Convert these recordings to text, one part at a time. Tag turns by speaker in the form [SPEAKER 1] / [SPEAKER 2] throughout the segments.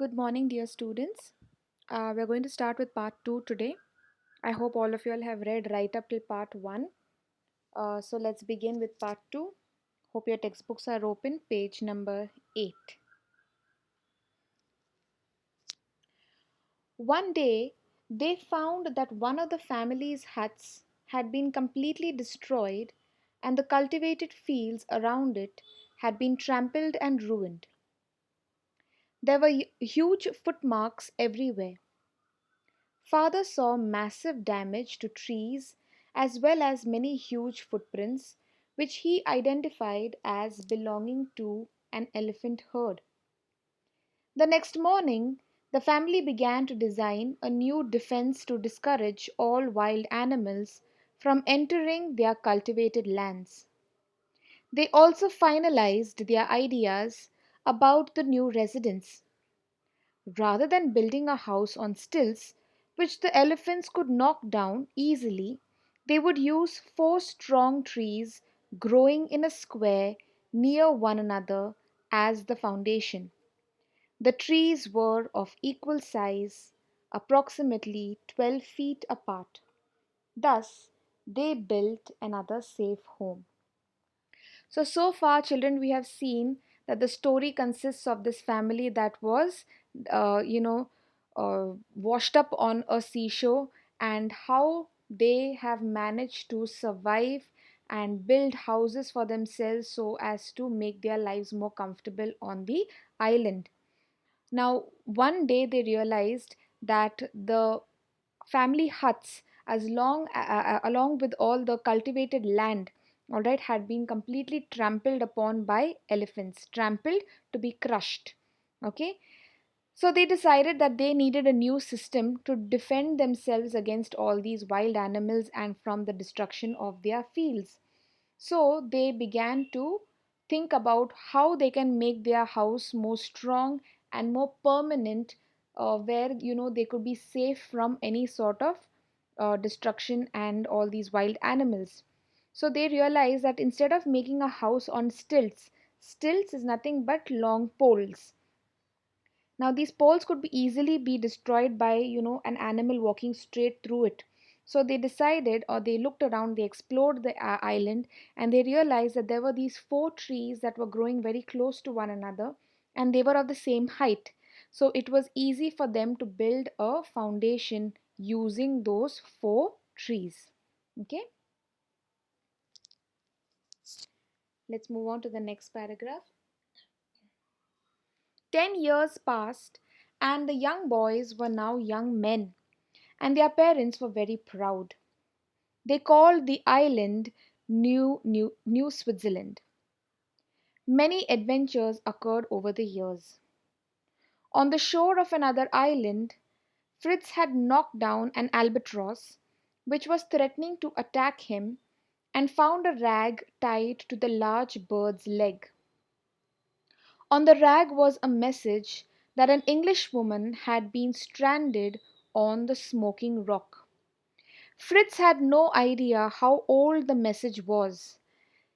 [SPEAKER 1] Good morning, dear students. We're going to start with part 2 today. I hope all of you all have read right up till part 1. So let's begin with part 2. Hope your textbooks are open, page number 8. One day, they found that one of the family's huts had been completely destroyed and the cultivated fields around it had been trampled and ruined. There were huge footmarks everywhere. Father saw massive damage to trees as well as many huge footprints, which he identified as belonging to an elephant herd. The next morning, the family began to design a new defense to discourage all wild animals from entering their cultivated lands. They also finalized their ideas about the new residence. Rather than building a house on stilts, which the elephants could knock down easily, they would use four strong trees growing in a square near one another as the foundation. The trees were of equal size, approximately 12 feet apart. Thus, they built another safe home. So far, children, we have seen that the story consists of this family that was, uh, you know, washed up on a seashore, and how they have managed to survive and build houses for themselves so as to make their lives more comfortable on the island. Now, one day they realized that the family huts, along with all the cultivated land, all right, had been completely trampled upon by elephants, trampled to be crushed. Okay, so they decided that they needed a new system to defend themselves against all these wild animals and from the destruction of their fields. So they began to think about how they can make their house more strong and more permanent, where they could be safe from any sort of destruction and all these wild animals. So they realized that instead of making a house on stilts, stilts is nothing but long poles. Now these poles could be easily be destroyed by an animal walking straight through it. So they decided, or they looked around, they explored the island, and they realized that there were these four trees that were growing very close to one another, and they were of the same height. So it was easy for them to build a foundation using those four trees. Okay, let's move on to the next paragraph. 10 years passed, and the young boys were now young men, and their parents were very proud. They called the island New Switzerland. Many adventures occurred over the years. On the shore of another island, Fritz had knocked down an albatross which was threatening to attack him and found a rag tied to the large bird's leg. On the rag was a message that an Englishwoman had been stranded on the smoking rock. Fritz had no idea how old the message was.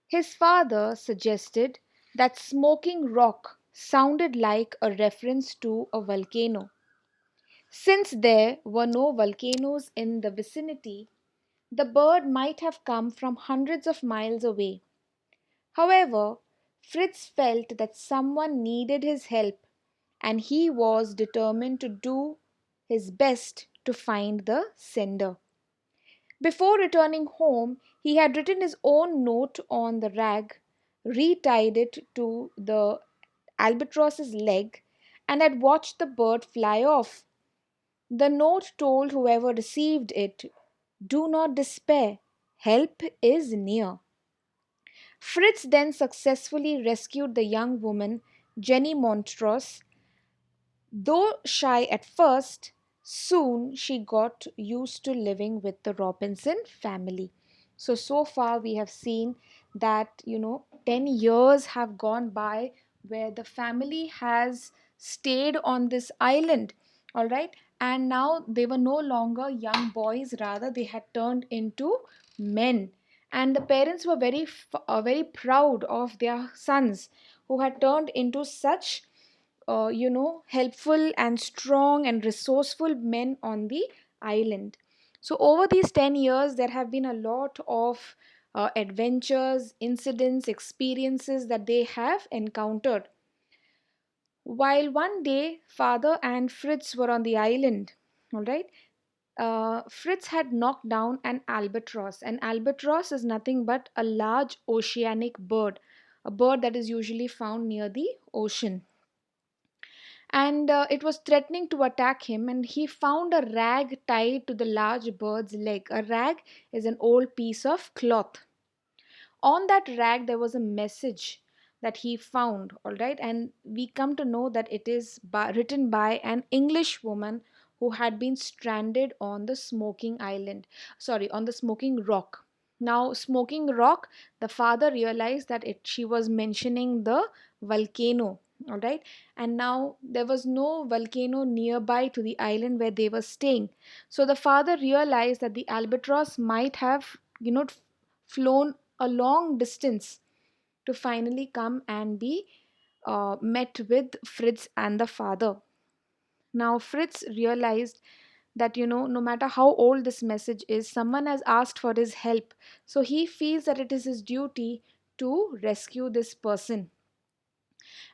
[SPEAKER 1] His father suggested that smoking rock sounded like a reference to a volcano. Since there were no volcanoes in the vicinity, the bird might have come from hundreds of miles away. However, Fritz felt that someone needed his help, and he was determined to do his best to find the sender. Before returning home, he had written his own note on the rag, retied it to the albatross's leg, and had watched the bird fly off. The note told whoever received it, "Do not despair, help is near." Fritz then successfully rescued the young woman, Jenny Montrose. Though shy at first, soon she got used to living with the Robinson family. So far we have seen that 10 years have gone by where the family has stayed on this island, all right, and now they were no longer young boys, rather they had turned into men, and the parents were very proud of their sons who had turned into such helpful and strong and resourceful men on the island. So over these 10 years there have been a lot of adventures, incidents, experiences that they have encountered. While one day father and Fritz were on the island, all right, Fritz had knocked down an albatross. An albatross is nothing but a large oceanic bird, a bird that is usually found near the ocean. And it was threatening to attack him, and he found a rag tied to the large bird's leg. A rag is an old piece of cloth. On that rag there was a message that he found, all right, and we come to know that it is written by an English woman who had been stranded on the smoking island, sorry, on the smoking rock. Now smoking rock, the father realized that she was mentioning the volcano, all right, and now there was no volcano nearby to the island where they were staying. So the father realized that the albatross might have, flown a long distance to finally come and be met with Fritz and the father. Now, Fritz realized that, no matter how old this message is, someone has asked for his help. So he feels that it is his duty to rescue this person.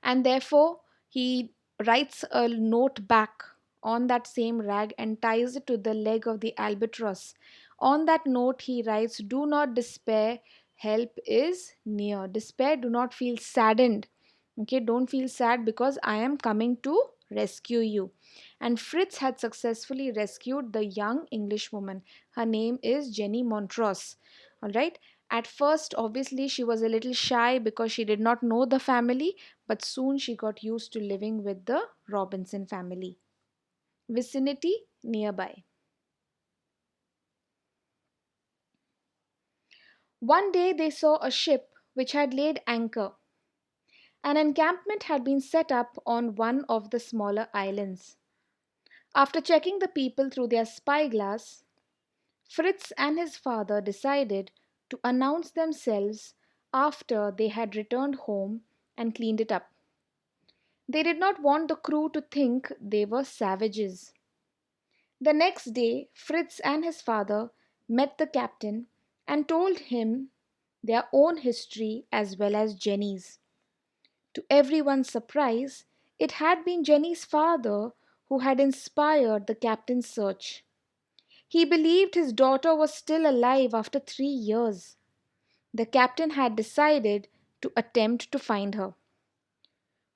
[SPEAKER 1] And therefore, he writes a note back on that same rag and ties it to the leg of the albatross. On that note, he writes, "Do not despair, help is near." Despair, do not feel saddened. Okay, don't feel sad because I am coming to rescue you. And Fritz had successfully rescued the young English woman. Her name is Jenny Montrose. All right. At first, obviously, she was a little shy because she did not know the family, but soon she got used to living with the Robinson family. Vicinity nearby. One day they saw a ship which had laid anchor. An encampment had been set up on one of the smaller islands. After checking the people through their spyglass, Fritz and his father decided to announce themselves after they had returned home and cleaned it up. They did not want the crew to think they were savages. The next day, Fritz and his father met the captain and told him their own history as well as Jenny's. To everyone's surprise, it had been Jenny's father who had inspired the captain's search. He believed his daughter was still alive after 3 years. The captain had decided to attempt to find her.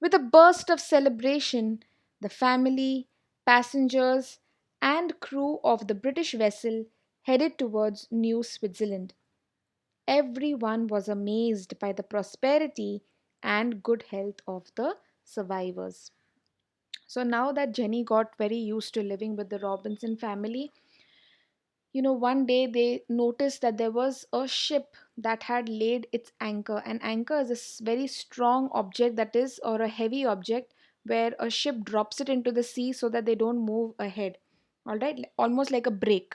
[SPEAKER 1] With a burst of celebration, the family, passengers, and crew of the British vessel headed towards New Switzerland. Everyone was amazed by the prosperity and good health of the survivors. So now that Jenny got very used to living with the Robinson family, one day they noticed that there was a ship that had laid its anchor. An anchor is a very strong object, that is, or a heavy object where a ship drops it into the sea so that they don't move ahead. All right, almost like a brake.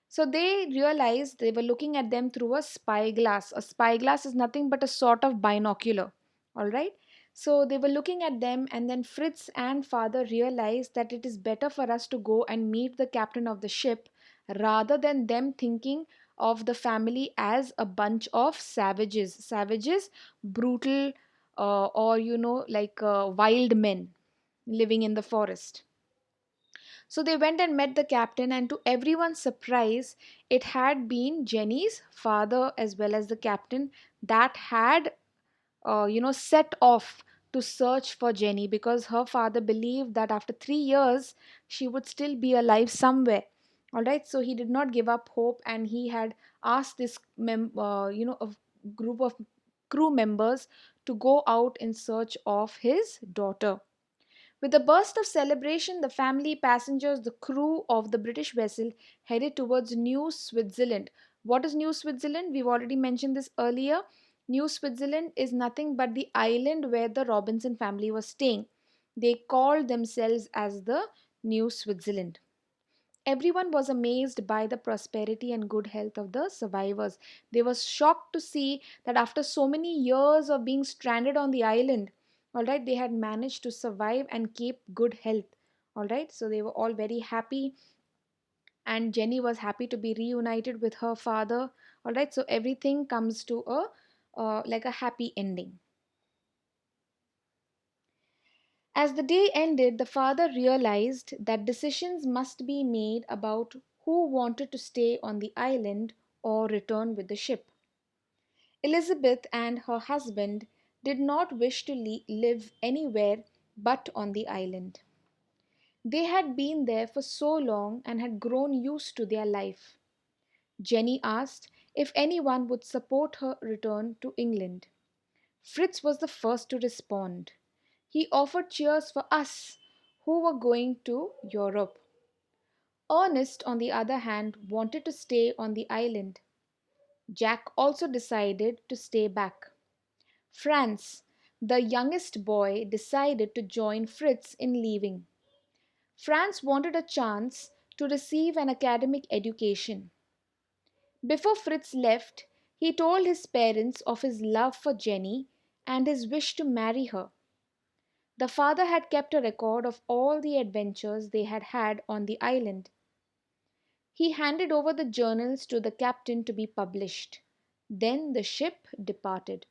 [SPEAKER 1] So they realized they were looking at them through a spyglass. A spyglass is nothing but a sort of binocular. All right. So they were looking at them, and then Fritz and father realized that it is better for us to go and meet the captain of the ship rather than them thinking of the family as a bunch of savages. Savages, brutal, or like wild men living in the forest. So they went and met the captain, and to everyone's surprise, it had been Jenny's father as well as the captain that had, set off to search for Jenny, because her father believed that after 3 years she would still be alive somewhere. All right, so he did not give up hope, and he had asked this, a group of crew members to go out in search of his daughter. With a burst of celebration, the family, passengers, the crew of the British vessel headed towards New Switzerland. What is New Switzerland? We've already mentioned this earlier. New Switzerland is nothing but the island where the Robinson family was staying. They called themselves as the New Switzerland. Everyone was amazed by the prosperity and good health of the survivors. They were shocked to see that after so many years of being stranded on the island, All right, they had managed to survive and keep good health. All right, so they were all very happy, and Jenny was happy to be reunited with her father. All right, so everything comes to a like a happy ending. As the day ended, the father realized that decisions must be made about who wanted to stay on the island or return with the ship. Elizabeth and her husband did not wish to live anywhere but on the island. They had been there for so long and had grown used to their life. Jenny asked if anyone would support her return to England. Fritz was the first to respond. He offered cheers for us who were going to Europe. Ernest, on the other hand, wanted to stay on the island. Jack also decided to stay back. Franz, the youngest boy, decided to join Fritz in leaving. Franz wanted a chance to receive an academic education. Before Fritz left, he told his parents of his love for Jenny and his wish to marry her. The father had kept a record of all the adventures they had had on the island. He handed over the journals to the captain to be published. Then the ship departed.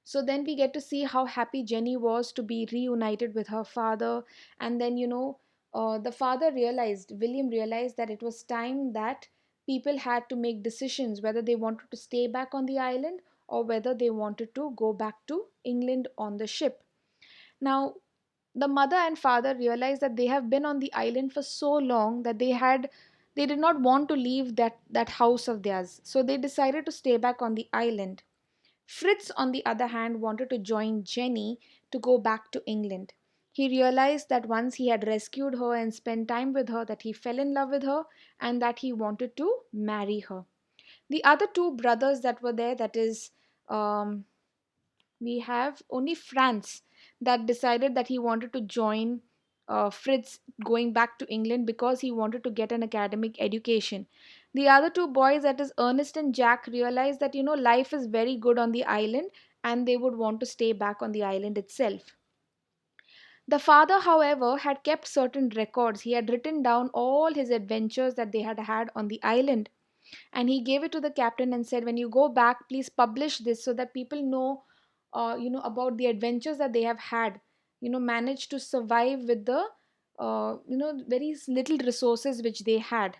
[SPEAKER 1] So then we get to see how happy Jenny was to be reunited with her father. And then, the father realized, William realized that it was time that people had to make decisions whether they wanted to stay back on the island or whether they wanted to go back to England on the ship. Now, the mother and father realized that they have been on the island for so long that they did not want to leave that house of theirs. So they decided to stay back on the island. Fritz, on the other hand, wanted to join Jenny to go back to England. He realized that once he had rescued her and spent time with her, that he fell in love with her and that he wanted to marry her. The other two brothers that were there, that is, um, we have only Franz that decided that he wanted to join Fritz going back to England because he wanted to get an academic education. The other two boys, that is Ernest and Jack, realized that life is very good on the island and they would want to stay back on the island itself. The father, however, had kept certain records. He had written down all his adventures that they had had on the island, and he gave it to the captain and said, when you go back, please publish this so that people know about the adventures that they have had, managed to survive with the very little resources which they had.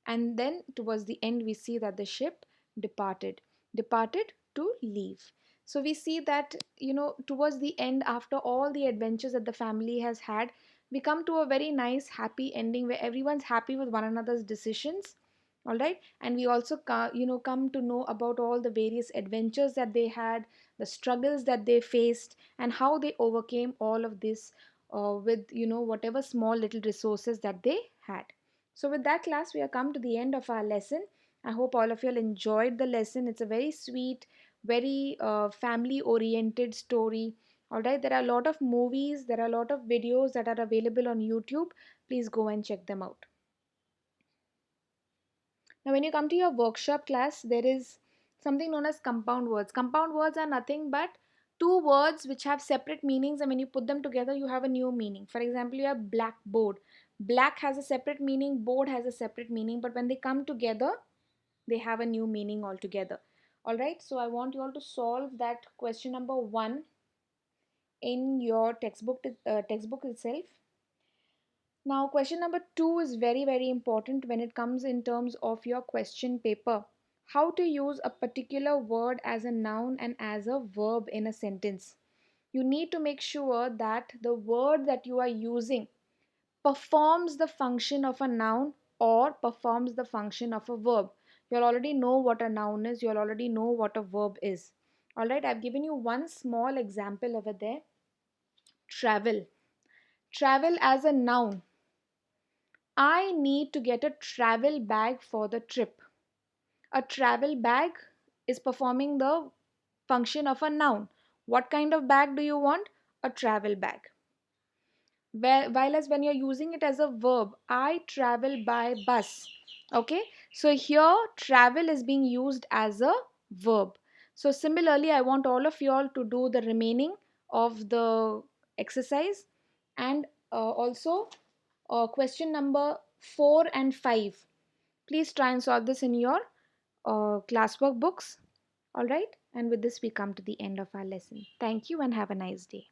[SPEAKER 1] And then towards the end we see that the ship departed to leave. So we see that towards the end, after all the adventures that the family has had, we come to a very nice happy ending where everyone's happy with one another's decisions. All right, and we also come to know about all the various adventures that they had, the struggles that they faced, and how they overcame all of this with whatever small little resources that they had. So with that, class, we have come to the end of our lesson. I hope all of you all enjoyed the lesson. It's a very sweet, very family oriented story. All right, there are a lot of movies, there are a lot of videos that are available on YouTube. Please go and check them out. Now, when you come to your workshop class, there is something known as compound words. Compound words are nothing but two words which have separate meanings, and when you put them together, you have a new meaning. For example, you have blackboard. Black has a separate meaning, board has a separate meaning, but when they come together, they have a new meaning altogether. All right, so I want you all to solve that question number 1 in your textbook itself. Now, question number 2 is very, very important when it comes in terms of your question paper. How to use a particular word as a noun and as a verb in a sentence. You need to make sure that the word that you are using performs the function of a noun or performs the function of a verb. You'll already know what a noun is, you'll already know what a verb is. All right, I've given you one small example over there. Travel. Travel as a noun. I need to get a travel bag for the trip. A travel bag is performing the function of a noun. What kind of bag do you want? A travel bag. While as when you're using it as a verb, I travel by bus. Okay, so here travel is being used as a verb. So similarly, I want all of you all to do the remaining of the exercise. And also question number 4 and 5. Please try and solve this in your classwork books. All right. And with this, we come to the end of our lesson. Thank you and have a nice day.